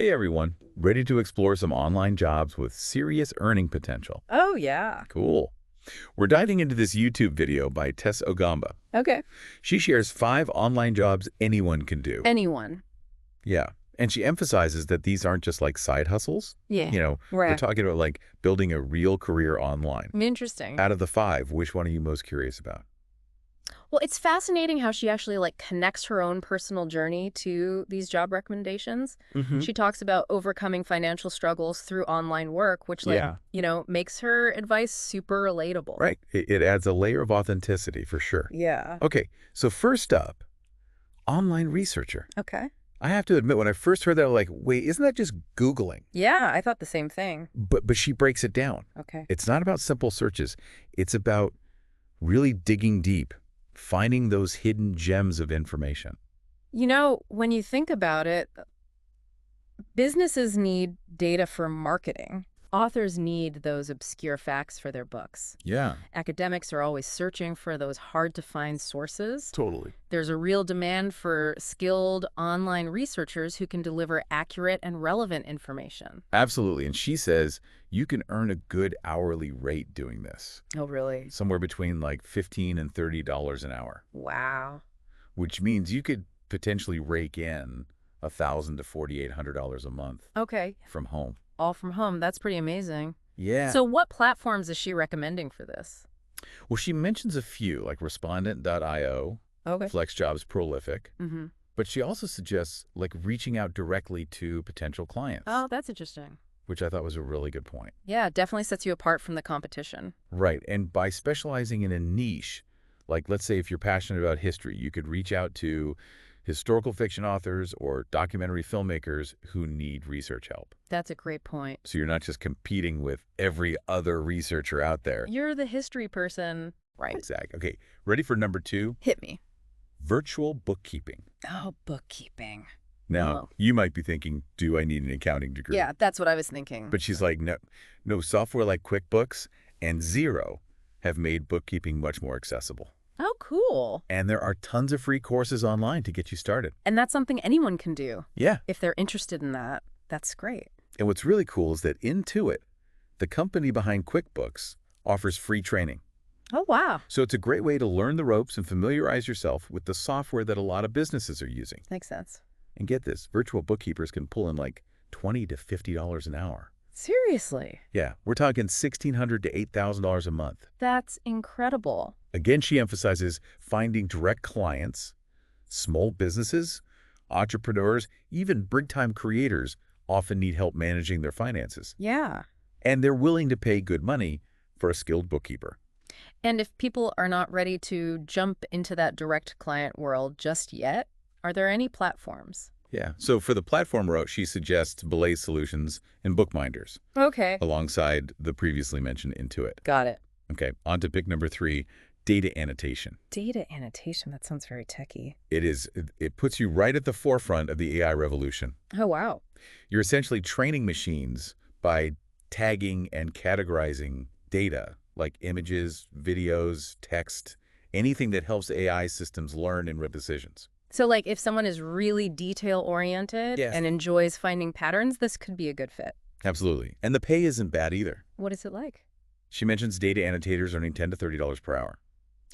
Hey everyone, ready to explore some online jobs with serious earning potential? Oh, yeah. Cool. We're diving into this YouTube video by Tess Ogamba. Okay. She shares 5 online jobs anyone can do. Anyone. Yeah. And she emphasizes that these aren't just like side hustles. Yeah. We're Right. talking about like building a real career online. Interesting. Out of the 5, which one are you most curious about? Well, it's fascinating how she actually connects her own personal journey to these job recommendations. Mm-hmm. She talks about overcoming financial struggles through online work, which Yeah. makes her advice super relatable. Right. It adds a layer of authenticity for sure. Yeah. Okay, so first up, online researcher. Okay. I have to admit, when I first heard that, I'm like, wait, isn't that just Googling? Yeah, I thought the same thing. But she breaks it down. Okay. It's not about simple searches. It's about really digging deep, finding those hidden gems of information. When you think about it, businesses need data for marketing. Authors need those obscure facts for their books. Yeah, Academics are always searching for those hard-to-find sources. totally. There's a real demand for skilled online researchers who can deliver accurate and relevant information. Absolutely. And she says you can earn a good hourly rate doing this, Oh, really? somewhere between like $15 and $30 an hour, Wow. which means you could potentially rake in $1,000 to $4,800 a month Okay. from home. All from home. That's pretty amazing. Yeah. So what platforms is she recommending for this? Well, she mentions a few, like Respondent.io, Okay. FlexJobs Prolific, Mm-hmm. but she also suggests like reaching out directly to potential clients, Oh, that's interesting. which I thought was a really good point. Yeah, it definitely sets you apart from the competition. Right, and by specializing in a niche, like let's say if you're passionate about history, you could reach out to historical fiction authors or documentary filmmakers who need research help. That's a great point. So you're not just competing with every other researcher out there. You're the history person. Right. Exactly. Okay, ready for number 2? Hit me. Virtual bookkeeping. Oh, bookkeeping. Now, Oh. you might be thinking, do I need an accounting degree? Yeah, that's what I was thinking. But she's like, no, software like QuickBooks and Xero have made bookkeeping much more accessible. Oh, cool. And there are tons of free courses online to get you started. And that's something anyone can do. Yeah. If they're interested in that, that's great. And what's really cool is that Intuit, the company behind QuickBooks, offers free training. Oh, wow. So it's a great way to learn the ropes and familiarize yourself with the software that a lot of businesses are using. Makes sense. And get this, virtual bookkeepers can pull in like $20 to $50 an hour. Seriously? Yeah, we're talking $1,600 to $8,000 a month. That's incredible. Again, she emphasizes finding direct clients, small businesses, entrepreneurs, even big-time creators often need help managing their finances. Yeah. And they're willing to pay good money for a skilled bookkeeper. And if people are not ready to jump into that direct client world just yet, are there any platforms? Yeah, so for the platform route, she suggests Belay Solutions and Bookminders, Okay. alongside the previously mentioned Intuit. Got it. Okay, on to pick number 3, data annotation. Data annotation, that sounds very techy. It puts you right at the forefront of the AI revolution. Oh, wow. You're essentially training machines by tagging and categorizing data, like images, videos, text, anything that helps AI systems learn and make decisions. So if someone is really detail-oriented Yes. and enjoys finding patterns, this could be a good fit. Absolutely. And the pay isn't bad either. What is it like? She mentions data annotators earning $10 to $30 per hour.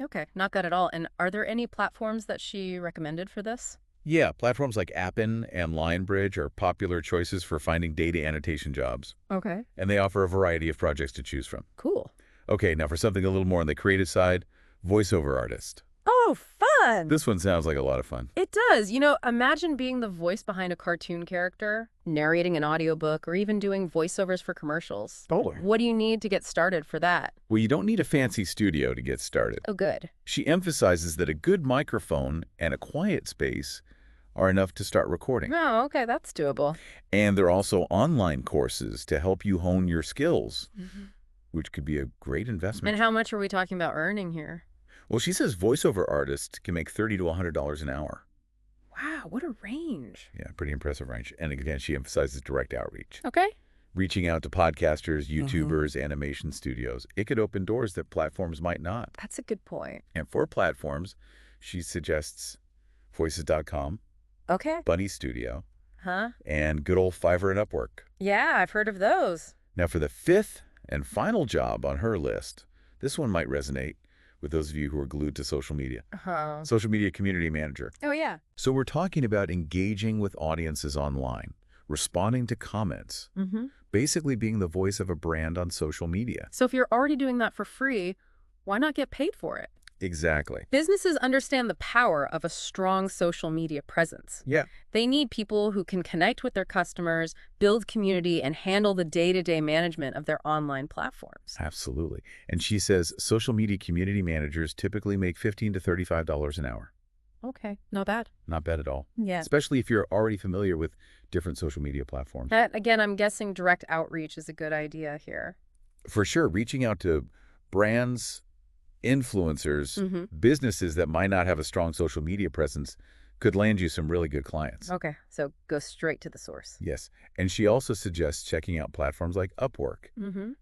Okay, not bad at all. And are there any platforms that she recommended for this? Yeah, platforms like Appen and Lionbridge are popular choices for finding data annotation jobs, Okay. and they offer a variety of projects to choose from. Cool. Okay, now for something a little more on the creative side, voiceover artist. Oh, fun! This one sounds like a lot of fun. It does. Imagine being the voice behind a cartoon character, narrating an audiobook, or even doing voiceovers for commercials. Totally. What do you need to get started for that? Well, you don't need a fancy studio to get started. Oh, good. She emphasizes that a good microphone and a quiet space are enough to start recording. Oh, okay, that's doable. And there are also online courses to help you hone your skills, which could be a great investment. And how much are we talking about earning here? Well, she says voiceover artists can make $30 to $100 an hour. Wow, what a range. Yeah, pretty impressive range. And again, she emphasizes direct outreach. Okay. Reaching out to podcasters, YouTubers, animation studios. It could open doors that platforms might not. That's a good point. And for platforms, she suggests Voices.com, Okay. Bunny Studio, Huh? and good old Fiverr and Upwork. Yeah, I've heard of those. Now, for the fifth and final job on her list, this one might resonate with those of you who are glued to social media. Social media community manager. Oh, yeah. So we're talking about engaging with audiences online, responding to comments, basically being the voice of a brand on social media. So if you're already doing that for free, why not get paid for it? Exactly. Businesses understand the power of a strong social media presence. Yeah. They need people who can connect with their customers, build community, and handle the day-to-day management of their online platforms. Absolutely. And she says social media community managers typically make $15 to $35 an hour. Okay, not bad. Not bad at all. Yeah. Especially if you're already familiar with different social media platforms. That, again, I'm guessing direct outreach is a good idea here. For sure, reaching out to brands, influencers, businesses that might not have a strong social media presence could land you some really good clients. Okay, so go straight to the source. Yes. And she also suggests checking out platforms like Upwork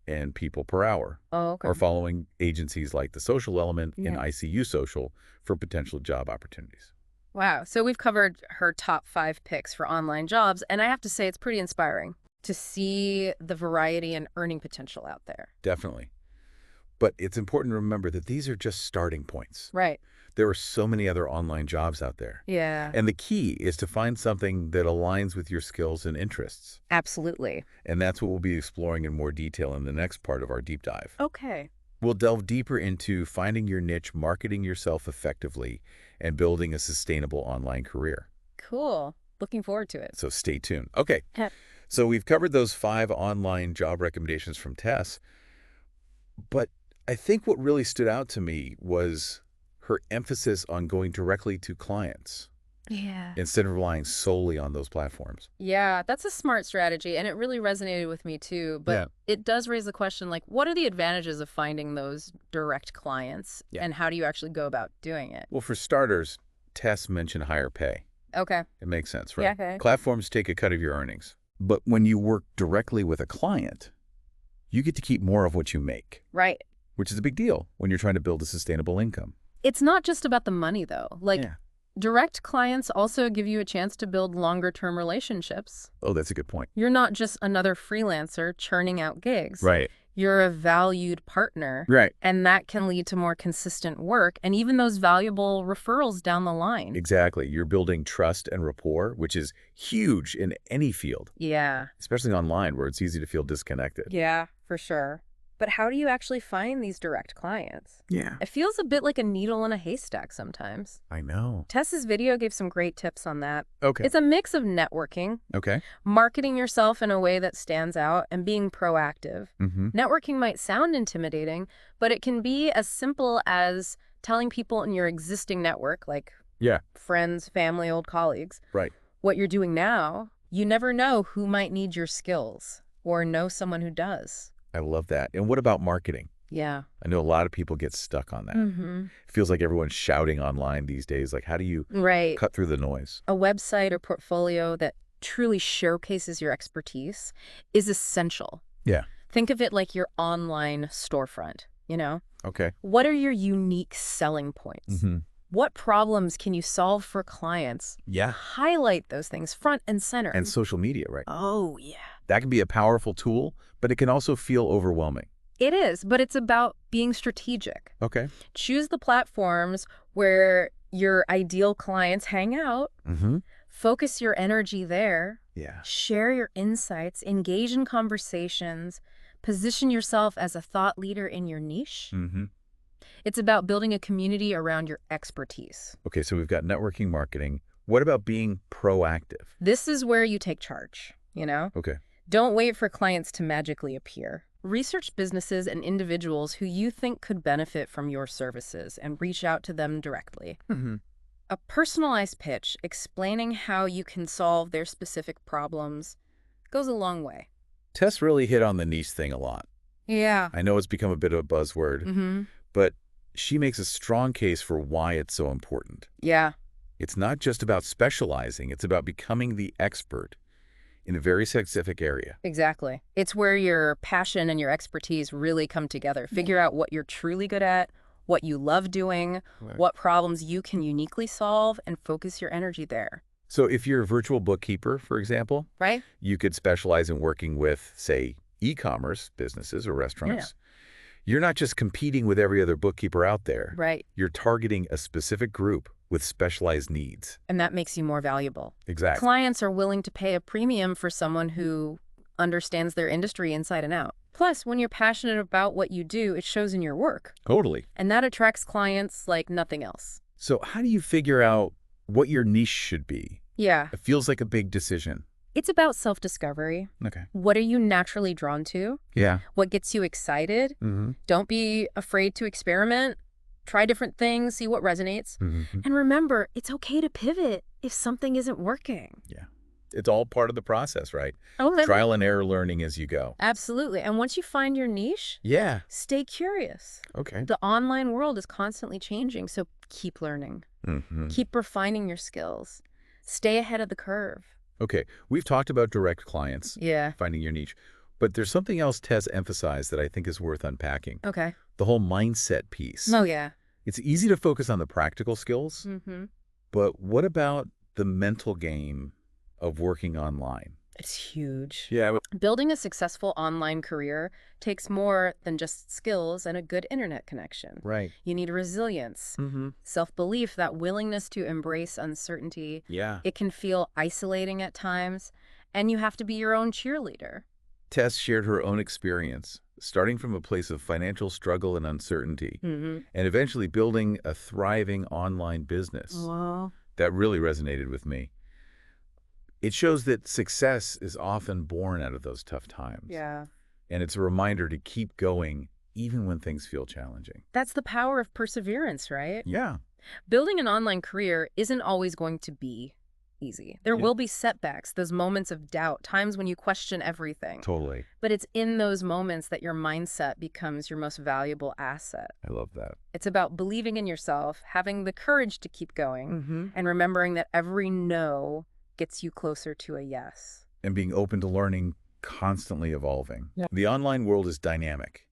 and People Per Hour, Oh, okay. or following agencies like The Social Element and Yeah. ICU Social for potential job opportunities. Wow, so we've covered her top 5 picks for online jobs, and I have to say it's pretty inspiring to see the variety and earning potential out there. Definitely. But it's important to remember that these are just starting points. Right. There are so many other online jobs out there. Yeah. And the key is to find something that aligns with your skills and interests. Absolutely. And that's what we'll be exploring in more detail in the next part of our deep dive. Okay. We'll delve deeper into finding your niche, marketing yourself effectively, and building a sustainable online career. Cool. Looking forward to it. So stay tuned. Okay. Yeah. So we've covered those 5 online job recommendations from Tess, but I think what really stood out to me was her emphasis on going directly to clients Yeah. instead of relying solely on those platforms. Yeah, that's a smart strategy, and it really resonated with me too. But Yeah. it does raise the question, like, what are the advantages of finding those direct clients, Yeah. and how do you actually go about doing it? Well, for starters, Tess mentioned higher pay. Okay. It makes sense, right? Yeah, okay. Platforms take a cut of your earnings. But when you work directly with a client, you get to keep more of what you make, Right. which is a big deal when you're trying to build a sustainable income. It's not just about the money, though. Like, Yeah. direct clients also give you a chance to build longer-term relationships. Oh, that's a good point. You're not just another freelancer churning out gigs. Right. You're a valued partner. Right. And that can lead to more consistent work and even those valuable referrals down the line. Exactly. You're building trust and rapport, which is huge in any field, Yeah. especially online where it's easy to feel disconnected. Yeah, for sure. But how do you actually find these direct clients? Yeah. It feels a bit like a needle in a haystack sometimes. I know. Tess's video gave some great tips on that. Okay. It's a mix of networking, Okay. marketing yourself in a way that stands out, and being proactive. Networking might sound intimidating, but it can be as simple as telling people in your existing network, like Yeah. friends, family, old colleagues, Right. what you're doing now. You never know who might need your skills or know someone who does. I love that. And what about marketing? Yeah. I know a lot of people get stuck on that. It feels like everyone's shouting online these days. Like, how do you Right. cut through the noise? A website or portfolio that truly showcases your expertise is essential. Yeah. Think of it like your online storefront, you know? Okay. What are your unique selling points? What problems can you solve for clients? Yeah. Highlight those things front and center. And social media, right? Oh, yeah. That can be a powerful tool, but it can also feel overwhelming. It is, but it's about being strategic. Okay. Choose the platforms where your ideal clients hang out. Focus your energy there. Yeah. Share your insights. Engage in conversations. Position yourself as a thought leader in your niche. It's about building a community around your expertise. Okay, so we've got networking marketing. What about being proactive? This is where you take charge, you know? Okay. Don't wait for clients to magically appear. Research businesses and individuals who you think could benefit from your services and reach out to them directly. A personalized pitch explaining how you can solve their specific problems goes a long way. Tess really hit on the niche thing a lot. Yeah. I know it's become a bit of a buzzword, but she makes a strong case for why it's so important. Yeah. It's not just about specializing, it's about becoming the expert in a very specific area. Exactly. It's where your passion and your expertise really come together. Figure out what you're truly good at, what you love doing, what problems you can uniquely solve, and focus your energy there. So if you're a virtual bookkeeper, for example, right? you could specialize in working with, say, e-commerce businesses or Yeah. restaurants. You're not just competing with every other bookkeeper out there. Right. You're targeting a specific group with specialized needs. And that makes you more valuable. Exactly. Clients are willing to pay a premium for someone who understands their industry inside and out. Plus, when you're passionate about what you do, it shows in your work. Totally. And that attracts clients like nothing else. So how do you figure out what your niche should be? Yeah. It feels like a big decision. It's about self-discovery. Okay. What are you naturally drawn to? Yeah. What gets you excited? Mm-hmm. Don't be afraid to experiment. Try different things, see what resonates. Mm-hmm. And remember, it's okay to pivot if something isn't working. Yeah. It's all part of the process, right? Oh, Trial and error learning as you go. absolutely. And once you find your niche, Yeah. stay curious. Okay. The online world is constantly changing, so keep learning. Mm-hmm. Keep refining your skills. Stay ahead of the curve. Okay. We've talked about direct clients, Yeah. finding your niche. But there's something else Tess emphasized that I think is worth unpacking. Okay. The whole mindset piece. Oh, yeah. It's easy to focus on the practical skills, Mm-hmm. but what about the mental game of working online? It's huge. Yeah. Building a successful online career takes more than just skills and a good internet connection. Right. You need resilience, Mm-hmm. self-belief, that willingness to embrace uncertainty. Yeah. It can feel isolating at times, and you have to be your own cheerleader. Tess shared her own experience, starting from a place of financial struggle and uncertainty, Mm-hmm. and eventually building a thriving online business. Wow. That really resonated with me. It shows that success is often born out of those tough times. Yeah. And it's a reminder to keep going even when things feel challenging. That's the power of perseverance, right? Yeah. Building an online career isn't always going to be easy. There Yeah. will be setbacks, those moments of doubt, times when you question everything. Totally. But it's in those moments that your mindset becomes your most valuable asset. I love that. It's about believing in yourself, having the courage to keep going, Mm-hmm. and remembering that every no gets you closer to a yes. And being open to learning, constantly evolving. Yeah. The online world is dynamic.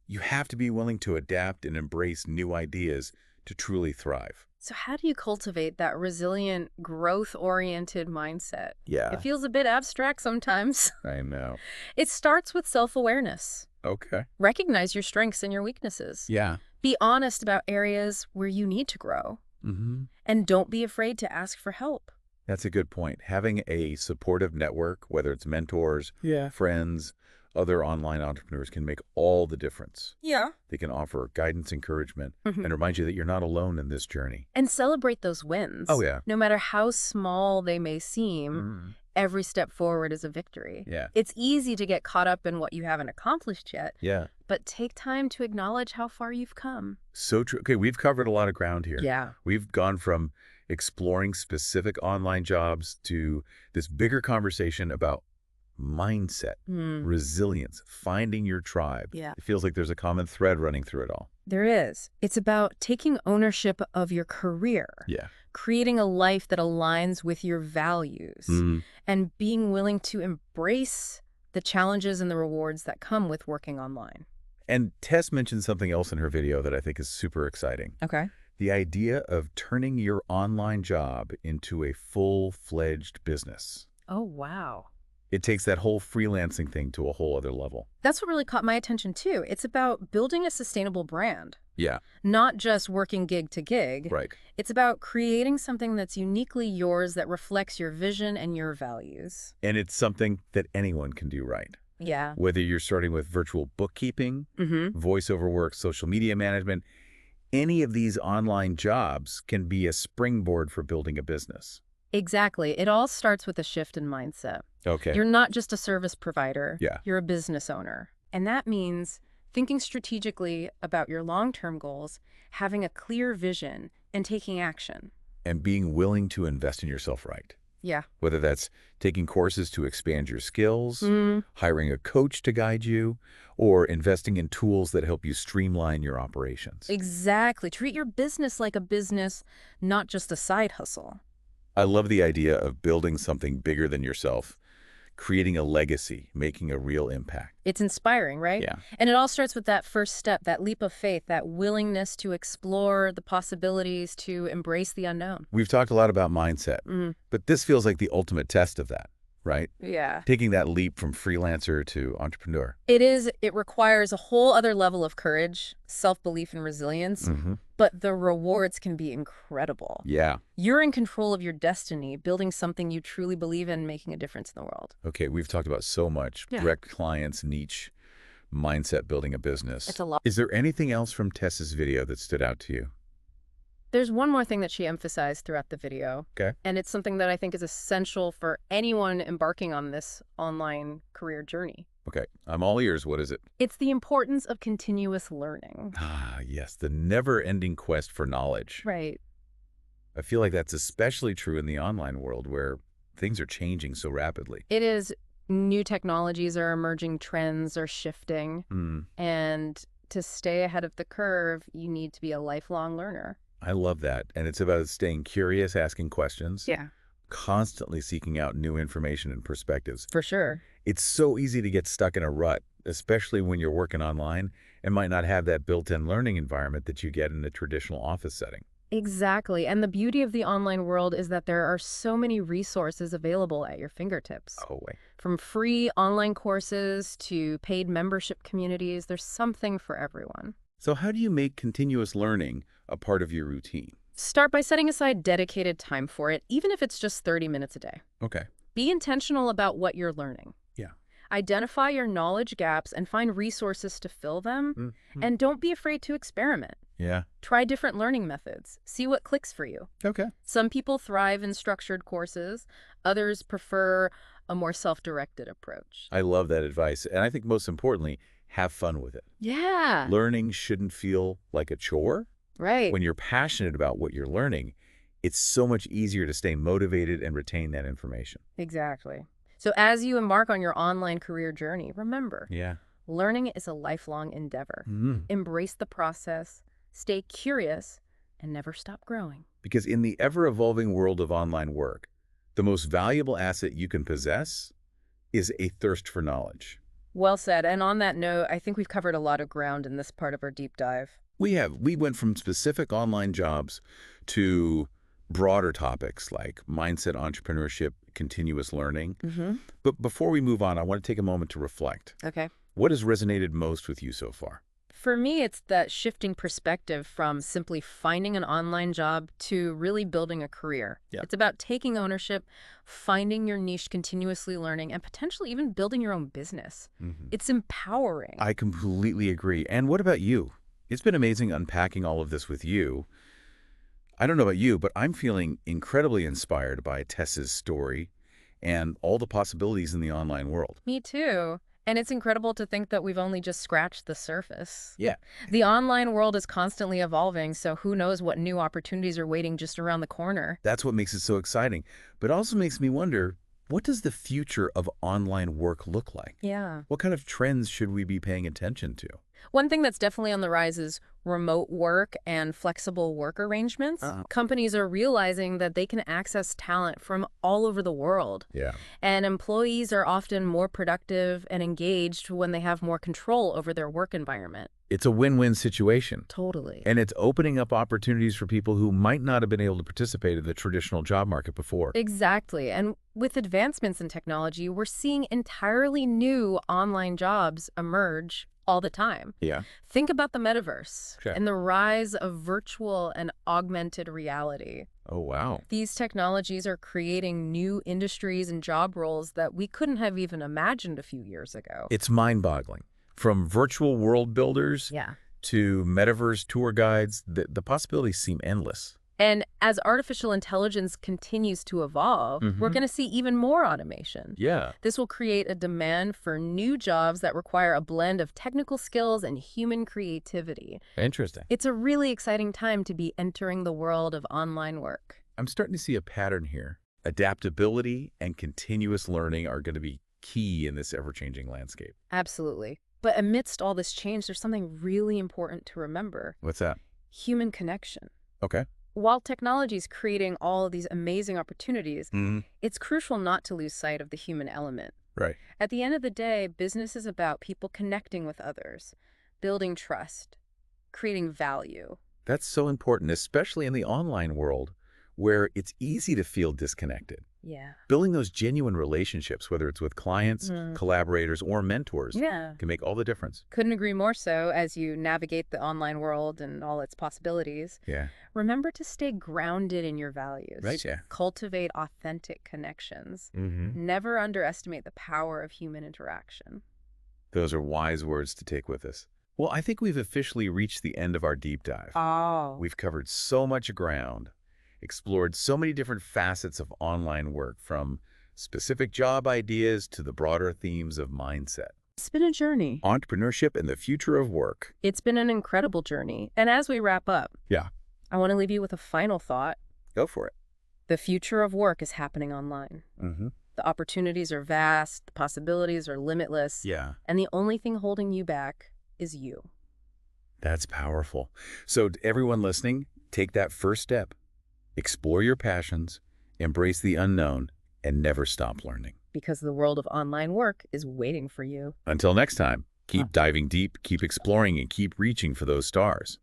You have to be willing to adapt and embrace new ideas to truly thrive. So how do you cultivate that resilient, growth-oriented mindset? Yeah, It feels a bit abstract sometimes. I know. It starts with self-awareness. Okay. Recognize your strengths and your weaknesses. Yeah. Be honest about areas where you need to grow. Mm-hmm. And don't be afraid to ask for help. That's a good point. Having a supportive network, whether it's mentors, Yeah. friends, other online entrepreneurs, can make all the difference. Yeah. They can offer guidance, encouragement, Mhm. and remind you that you're not alone in this journey. And celebrate those wins. Oh, yeah. No matter how small they may seem, Mm. every step forward is a victory. Yeah. It's easy to get caught up in what you haven't accomplished yet, Yeah. but take time to acknowledge how far you've come. So true. Okay, we've covered a lot of ground here. Yeah. We've gone from exploring specific online jobs to this bigger conversation about mindset, resilience, finding your tribe. Yeah. It feels like there's a common thread running through it all. There is. It's about taking ownership of your career, Yeah. creating a life that aligns with your values, and being willing to embrace the challenges and the rewards that come with working online. And Tess mentioned something else in her video that I think is super exciting. Okay. The idea of turning your online job into a full-fledged business. Oh, wow. It takes that whole freelancing thing to a whole other level. That's what really caught my attention, too. It's about building a sustainable brand, Yeah, not just working gig to gig. right. It's about creating something that's uniquely yours that reflects your vision and your values. And it's something that anyone can do right. Yeah. Whether you're starting with virtual bookkeeping, Mm-hmm. voiceover work, social media management, any of these online jobs can be a springboard for building a business. Exactly. It all starts with a shift in mindset. Okay. You're not just a service provider. Yeah. You're a business owner. And that means thinking strategically about your long-term goals, having a clear vision, and taking action. And being willing to invest in yourself right. Yeah. Whether that's taking courses to expand your skills, hiring a coach to guide you, or investing in tools that help you streamline your operations. Exactly. Treat your business like a business, not just a side hustle. I love the idea of building something bigger than yourself, creating a legacy, making a real impact. It's inspiring, right? Yeah. And it all starts with that first step, that leap of faith, that willingness to explore the possibilities, to embrace the unknown. We've talked a lot about mindset, Mm, but this feels like the ultimate test of that, right? yeah. Taking that leap from freelancer to entrepreneur. It is. It requires a whole other level of courage, self-belief, and resilience, Mm-hmm. but the rewards can be incredible. Yeah. You're in control of your destiny, building something you truly believe in, making a difference in the world. Okay, we've talked about so much. Yeah. Direct clients, niche, mindset, building a business. It's a lot. Is there anything else from Tessa's video that stood out to you? There's one more thing that she emphasized throughout the video, Okay. and it's something that I think is essential for anyone embarking on this online career journey. Okay, I'm all ears. What is it? It's the importance of continuous learning. Ah, yes, the never-ending quest for knowledge. Right. I feel like that's especially true in the online world where things are changing so rapidly. It is. New technologies are emerging, trends are shifting, Mm, and to stay ahead of the curve, you need to be a lifelong learner. I love that. And it's about staying curious, asking questions, Yeah, constantly seeking out new information and perspectives. for sure. It's so easy to get stuck in a rut, especially when you're working online and might not have that built-in learning environment that you get in a traditional office setting. Exactly. And the beauty of the online world is that there are so many resources available at your fingertips. Oh, wait. From free online courses to paid membership communities, there's something for everyone. So how do you make continuous learning a part of your routine? Start by setting aside dedicated time for it, even if it's just 30 minutes a day. Okay. Be intentional about what you're learning. Yeah. Identify your knowledge gaps and find resources to fill them. Mm-hmm. And don't be afraid to experiment. Yeah. Try different learning methods. See what clicks for you. Okay. Some people thrive in structured courses. Others prefer a more self-directed approach. I love that advice. And I think most importantly, have fun with it. Yeah. Learning shouldn't feel like a chore. Right. When you're passionate about what you're learning, it's so much easier to stay motivated and retain that information. Exactly. So as you embark on your online career journey, remember, Yeah. learning is a lifelong endeavor. Mm. Embrace the process, stay curious, and never stop growing. Because in the ever-evolving world of online work, the most valuable asset you can possess is a thirst for knowledge. Well said. And on that note, I think we've covered a lot of ground in this part of our deep dive. We have. We went from specific online jobs to broader topics like mindset, entrepreneurship, continuous learning. Mm-hmm. But before we move on, I want to take a moment to reflect. Okay. What has resonated most with you so far? For me, it's that shifting perspective from simply finding an online job to really building a career. Yeah. It's about taking ownership, finding your niche, continuously learning, and potentially even building your own business. Mm-hmm. It's empowering. I completely agree. And what about you? It's been amazing unpacking all of this with you. I don't know about you, but I'm feeling incredibly inspired by Tessa's story and all the possibilities in the online world. Me too. And it's incredible to think that we've only just scratched the surface. Yeah. The online world is constantly evolving, so who knows what new opportunities are waiting just around the corner. That's what makes it so exciting. But it also makes me wonder, what does the future of online work look like? Yeah. What kind of trends should we be paying attention to? One thing that's definitely on the rise is remote work and flexible work arrangements. Companies are realizing that they can access talent from all over the world. Yeah. And employees are often more productive and engaged when they have more control over their work environment. It's a win-win situation. Totally. And it's opening up opportunities for people who might not have been able to participate in the traditional job market before. Exactly. And with advancements in technology, we're seeing entirely new online jobs emerge all the time. Yeah. Think about the metaverse Sure. and the rise of virtual and augmented reality. Oh, wow. These technologies are creating new industries and job roles that we couldn't have even imagined a few years ago. It's mind-boggling. From virtual world builders Yeah. to metaverse tour guides, the possibilities seem endless. And as artificial intelligence continues to evolve, we're Mhm. going to see even more automation. Yeah. This will create a demand for new jobs that require a blend of technical skills and human creativity. Interesting. It's a really exciting time to be entering the world of online work. I'm starting to see a pattern here. Adaptability and continuous learning are going to be key in this ever-changing landscape. Absolutely. But amidst all this change, there's something really important to remember. What's that? Human connection. Okay. While technology is creating all of these amazing opportunities, Mm-hmm. it's crucial not to lose sight of the human element. Right. At the end of the day, business is about people connecting with others, building trust, creating value. That's so important, especially in the online world where it's easy to feel disconnected. Yeah. Building those genuine relationships, whether it's with clients, Mm. collaborators, or mentors, Yeah. can make all the difference. Couldn't agree more so as you navigate the online world and all its possibilities. Yeah. Remember to stay grounded in your values. Right, yeah. Cultivate authentic connections. Mm-hmm. Never underestimate the power of human interaction. Those are wise words to take with us. Well, I think we've officially reached the end of our deep dive. Oh. We've covered so much ground, explored so many different facets of online work, from specific job ideas to the broader themes of mindset, It's been a journey. entrepreneurship, and the future of work. It's been an incredible journey. And as we wrap up, Yeah. I want to leave you with a final thought. Go for it. The future of work is happening online. Mm-hmm. The opportunities are vast, the possibilities are limitless, Yeah. and the only thing holding you back is you. That's powerful. So to everyone listening, take that first step. Explore your passions, embrace the unknown, and never stop learning. Because the world of online work is waiting for you. Until next time, keep diving deep, keep exploring, and keep reaching for those stars.